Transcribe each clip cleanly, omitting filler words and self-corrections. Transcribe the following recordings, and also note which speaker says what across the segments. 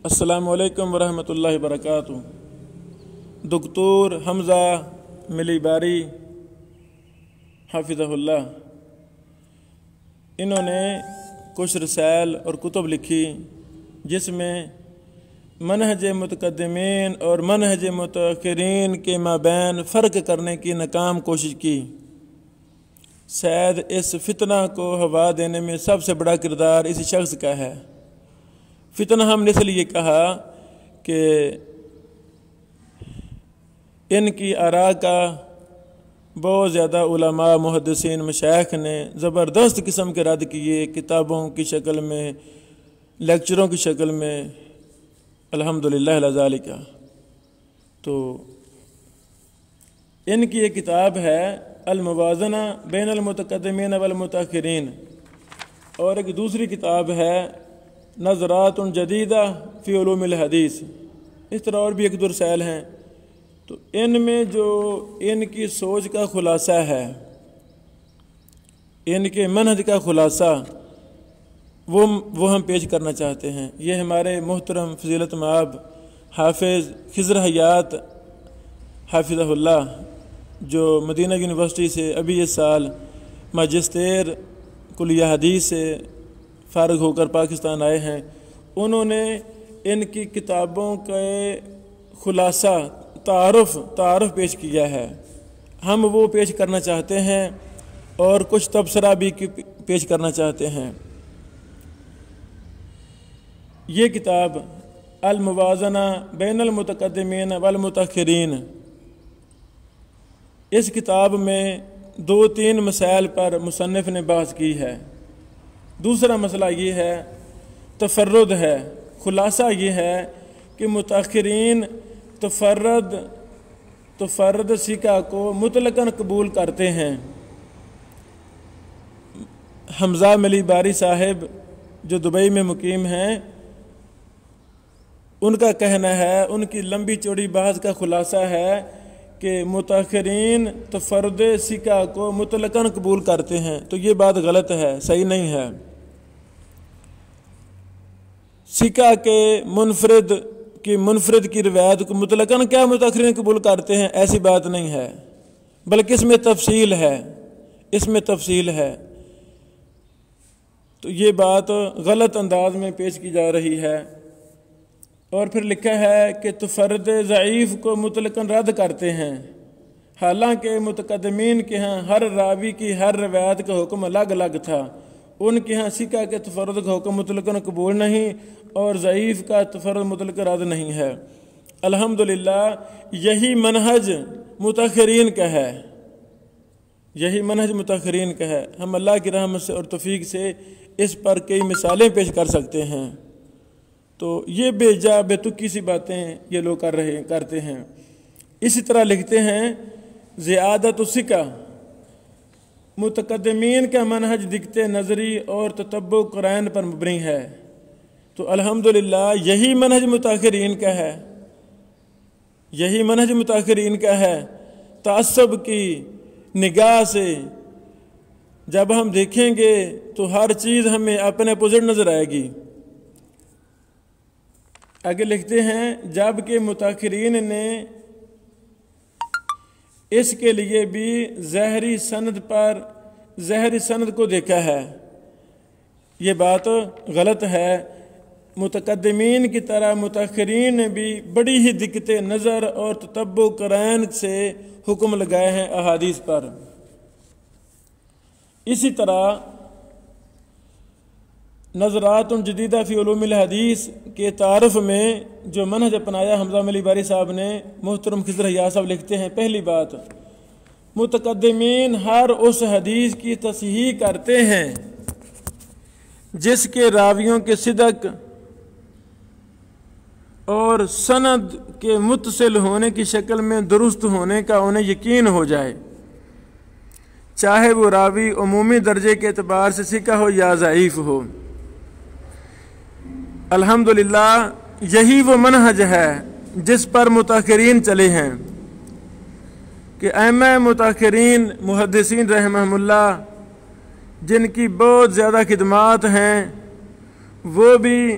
Speaker 1: السلام علیکم ورحمۃ اللہ وبرکاتہ۔ دکتور حمزہ ملی باری حافظہ اللہ، انہوں نے کچھ رسائل اور کتب لکھی جس میں منہج متقدمین اور منہج متأخرین کے مابین فرق کرنے کی ناکام کوشش کی۔ شاید اس فتنہ کو ہوا دینے میں سب سے بڑا کردار اسی شخص کا ہے۔ فتنہ ہم نے اس لیے کہا کہ ان کی آراء کا بہت زیادہ علماء محدثین مشائخ نے زبردست قسم کے رد کیے، کتابوں کی شکل میں، لیکچروں کی شکل میں، الحمدللہ علی ذالک۔ تو ان کی ایک کتاب ہے الموازنہ بین المتقدمین والمتاخرین، اور ایک دوسری کتاب ہے نظرات جدیدہ فی علوم الحدیث۔ اس طرح اور بھی ایک دو رسائل ہیں۔ تو ان میں جو ان کی سوچ کا خلاصہ ہے، ان کے منہج کا خلاصہ، وہ ہم پیش کرنا چاہتے ہیں۔ یہ ہمارے محترم فضیلت مآب حافظ خضر حیات حافظہ اللہ، جو مدینہ یونیورسٹی سے ابھی اس سال ماجسٹر کلیہ حدیث سے فارغ ہو کر پاکستان آئے ہیں، انہوں نے ان کی کتابوں کے خلاصہ تعارف پیش کیا ہے۔ ہم وہ پیش کرنا چاہتے ہیں اور کچھ تبصرہ بھی پیش کرنا چاہتے ہیں۔ یہ کتاب الموازنہ بین المتقدمین والمتاخرین، اس کتاب میں 2-3 مسائل پر مصنف نے بحث کی ہے۔ دوسرا مسئلہ یہ ہے، تفرد ہے۔ خلاصہ یہ ہے کہ متاخرین تفرد سکہ کو مطلقاً قبول کرتے ہیں۔ حمزہ ملی باری صاحب جو دبئی میں مقیم ہیں، ان کا کہنا ہے، ان کی لمبی چوڑی بحث کا خلاصہ ہے کہ متاخرین تفرد سکہ کو مطلقاً قبول کرتے ہیں۔ تو یہ بات غلط ہے، صحیح نہیں ہے۔ سکہ کے منفرد کی روایت کو مطلقاً کیا متاخرین قبول کرتے ہیں، ایسی بات نہیں ہے، بلکہ اس میں تفصیل ہے۔ تو یہ بات غلط انداز میں پیش کی جا رہی ہے۔ اور پھر لکھا ہے کہ تفرد ضعیف کو مطلقاً رد کرتے ہیں، حالانکہ متقدمین کے ہاں ہر راوی کی ہر روایت کا حکم الگ الگ تھا۔ ان کے ہاں سکہ کے تفرد کا حکم مطلقاً قبول نہیں اور ضعیف کا تفرد مطلق رد نہیں ہے۔ الحمدللہ یہی منہج متاخرین کا ہے، ہم اللہ کی رحمت سے اور توفیق سے اس پر کئی مثالیں پیش کر سکتے ہیں۔ تو یہ بے تکی سی باتیں یہ لوگ کرتے ہیں۔ اسی طرح لکھتے ہیں زیادت السکہ، متقدمین کا منہج دکھتے نظری اور تتبع قرائن پر مبنی ہے۔ تو الحمدللہ یہی منہج متاخرین کا ہے۔ تعصب کی نگاہ سے جب ہم دیکھیں گے تو ہر چیز ہمیں اپنے اپوزٹ نظر آئے گی۔ آگے لکھتے ہیں جبکہ متاخرین نے اس کے لیے بھی ظاہری سند کو دیکھا ہے۔ یہ بات غلط ہے۔ متقدمین کی طرح متاخرین نے بھی بڑی ہی دقت نظر اور تتبع قرائن سے حکم لگائے ہیں احادیث پر۔ اسی طرح نظرات جدیدہ فی علوم الحدیث کے تعارف میں جو منہج اپنایا حمزہ ملی باری صاحب نے، محترم خضر حیات صاحب لکھتے ہیں، پہلی بات، متقدمین ہر اس حدیث کی تصحیح کرتے ہیں جس کے راویوں کے صدق اور سند کے متصل ہونے کی شکل میں درست ہونے کا انہیں یقین ہو جائے، چاہے وہ راوی عمومی درجے کے اعتبار سے ثقہ ہو یا ضعیف ہو۔ الحمدللہ یہی وہ منہج ہے جس پر متاخرین چلے ہیں کہ ائمہ متاخرین محدثین رحمہم اللہ جن کی بہت زیادہ خدمات ہیں، وہ بھی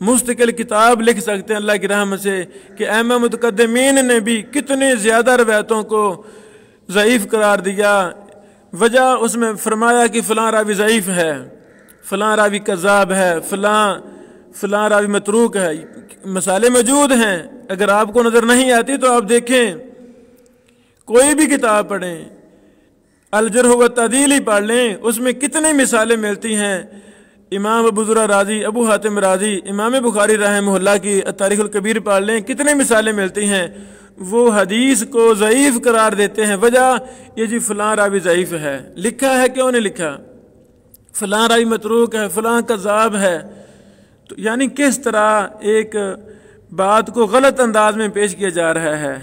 Speaker 1: مستقل کتاب لکھ سکتے ہیں اللہ کی رحمت سے کہ ائمہ متقدمین نے بھی کتنے زیادہ روایتوں کو ضعیف قرار دیا. وجہ اس میں فرمایا کہ فلاں راوی ضعیف ہے، فلاں راوی کذاب ہے، فلاں راوی متروک ہے. مسائل موجود ہیں، اگر آپ کو نظر نہیں آتی تو آپ دیکھیں، کوئی بھی کتاب پڑھیں، الجرح و تعدیل ہی پڑھ لیں، اس میں کتنی مثالیں ملتی ہیں. امام ابو زرع رازی، ابو حاتم رازی، امام بخاری رحمہ اللہ کی تاریخ الکبیر پڑھ لیں، کتنی مثالیں ملتی ہیں. وہ حدیث کو ضعیف قرار دیتے ہیں. وجہ یہ جی فلاں راوی ضعیف ہے. لکھا ہے کیوں نہیں لکھا؟ فلاں راوی متروک ہے، فلاں کذاب ہے. تو یعنی کس طرح ایک بات کو غلط انداز میں پیش کیا جا رہا ہے.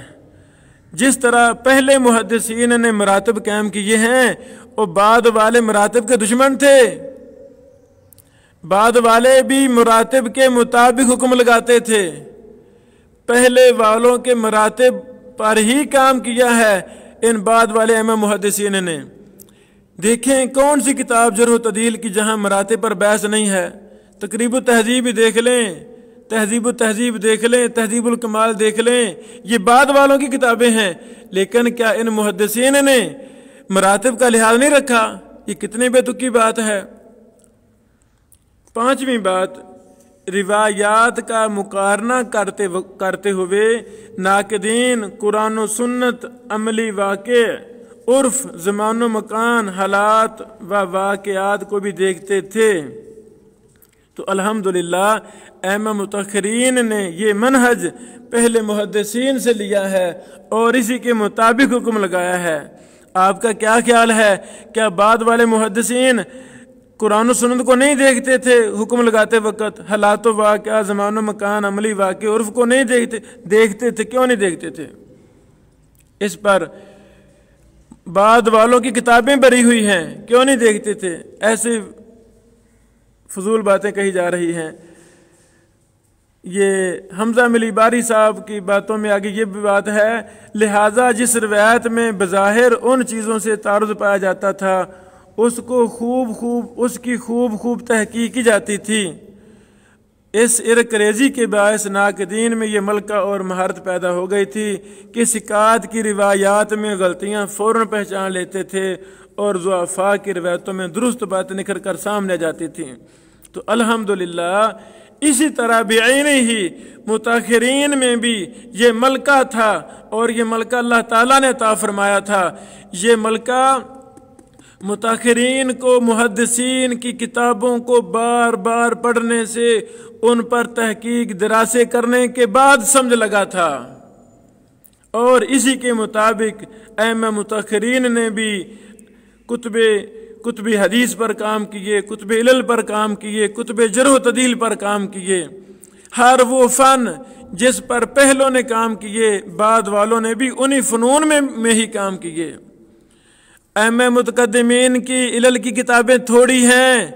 Speaker 1: جس طرح پہلے محدثین نے مراتب قائم کیے ہیں اور بعد والے مراتب کے دشمن تھے. بعد والے بھی مراتب کے مطابق حکم لگاتے تھے، پہلے والوں کے مراتب پر ہی کام کیا ہے ان بعد والے ائمہ محدثین نے. دیکھیں کون سی کتاب جرح و تعدیل کی جہاں مراتب پر بحث نہیں ہے. تقریب التہذیب دیکھ لیں، تہذیب التہذیب دیکھ لیں، تہذیب الکمال دیکھ لیں، یہ بعد والوں کی کتابیں ہیں. لیکن کیا ان محدثین نے مراتب کا لحاظ نہیں رکھا؟ یہ کتنی بے تکی بات ہے. پانچویں بات، روایات کا مقارنہ کرتے ہوئے ناقدین قرآن و سنت، عملی واقع، عرف، زمان و مکان، حالات و واقعات کو بھی دیکھتے تھے. تو الحمدللہ ائمہ متأخرین نے یہ منہج پہلے محدثین سے لیا ہے اور اسی کے مطابق حکم لگایا ہے. آپ کا کیا خیال ہے؟ کیا بعد والے محدثین قرآن و سنت کو نہیں دیکھتے تھے حکم لگاتے وقت؟ حالات و واقعہ، زمان و مکان، عملی واقع، عرف کو نہیں دیکھتے تھے؟ کیوں نہیں دیکھتے تھے؟ اس پر بعد والوں کی کتابیں بری ہوئی ہیں، کیوں نہیں دیکھتے تھے؟ ایسے فضول باتیں کہی جا رہی ہیں. یہ حمزہ ملی باری صاحب کی باتوں میں آگے یہ بھی بات ہے، لہٰذا جس روایت میں بظاہر ان چیزوں سے تعارض پایا جاتا تھا اس کی خوب تحقیق کی جاتی تھی. اس ارکریزی کے باعث ناقدین میں یہ ملکہ اور مہارت پیدا ہو گئی تھی کہ ثقات کی روایات میں غلطیاں فوراً پہچان لیتے تھے اور ضعفاء کی روایتوں میں درست باتیں نکھر کر سامنے جاتی تھیں. تو الحمدللہ اسی طرح بعینی ہی متاخرین میں بھی یہ ملکہ تھا اور یہ ملکہ اللہ تعالیٰ نے عطا فرمایا تھا. یہ ملکہ متاخرین کو محدثین کی کتابوں کو بار بار پڑھنے سے ان پر تحقیق دراسے کرنے کے بعد سمجھ لگا تھا اور اسی کے مطابق ائمہ متاخرین نے بھی کتب حدیث پر کام کیے، کتب علل پر کام کیے، کتب جرح و تعدیل پر کام کیے. ہر وہ فن جس پر پہلوں نے کام کیے بعد والوں نے بھی انہی فنون میں ہی کام کیے. ائمہ متقدمین کی علل کی کتابیں تھوڑی ہیں،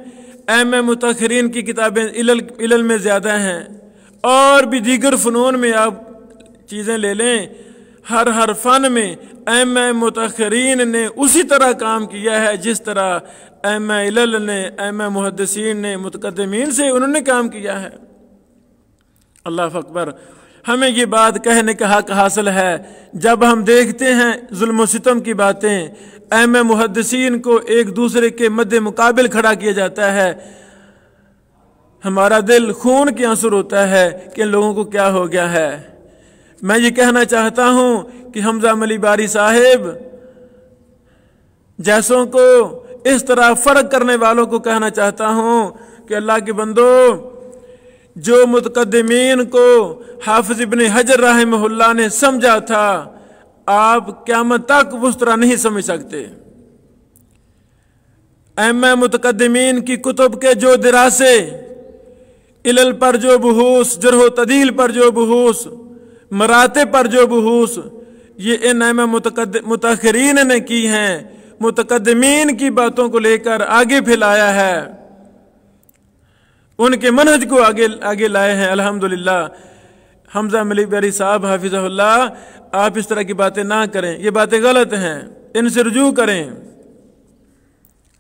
Speaker 1: ائمہ متاخرین کی کتابیں علل میں زیادہ ہیں. اور بھی دیگر فنون میں آپ چیزیں لے لیں، ہر فن میں ائمہ متاخرین نے اسی طرح کام کیا ہے جس طرح ائمہ علل نے، ائمہ محدثین نے متقدمین سے انہوں نے کام کیا ہے. اللہ اکبر. ہمیں یہ بات کہنے کا حق حاصل ہے جب ہم دیکھتے ہیں ظلم و ستم کی باتیں، ائمہ محدثین کو ایک دوسرے کے مد مقابل کھڑا کیا جاتا ہے، ہمارا دل خون کے آنسر ہوتا ہے کہ ان لوگوں کو کیا ہو گیا ہے. میں یہ کہنا چاہتا ہوں کہ حمزہ ملی باری صاحب جیسوں کو اس طرح فرق کرنے والوں کو کہنا چاہتا ہوں کہ اللہ کے بندو، جو متقدمین کو حافظ ابن حجر رحمہ اللہ نے سمجھا تھا آپ قیامت تک اس طرح نہیں سمجھ سکتے. ائمہ متقدمین کی کتب کے جو دراسے، علل پر جو بحوث، جرح و تعدیل پر جو بحوث، مراتب پر جو بحوث، یہ ان ائمہ متاخرین نے کی ہیں، متقدمین کی باتوں کو لے کر آگے پھیلایا ہے، ان کے منہج کو آگے لائے ہیں. الحمدللہ. حمزہ ملی باری صاحب حافظہ اللہ، آپ اس طرح کی باتیں نہ کریں، یہ باتیں غلط ہیں، ان سے رجوع کریں.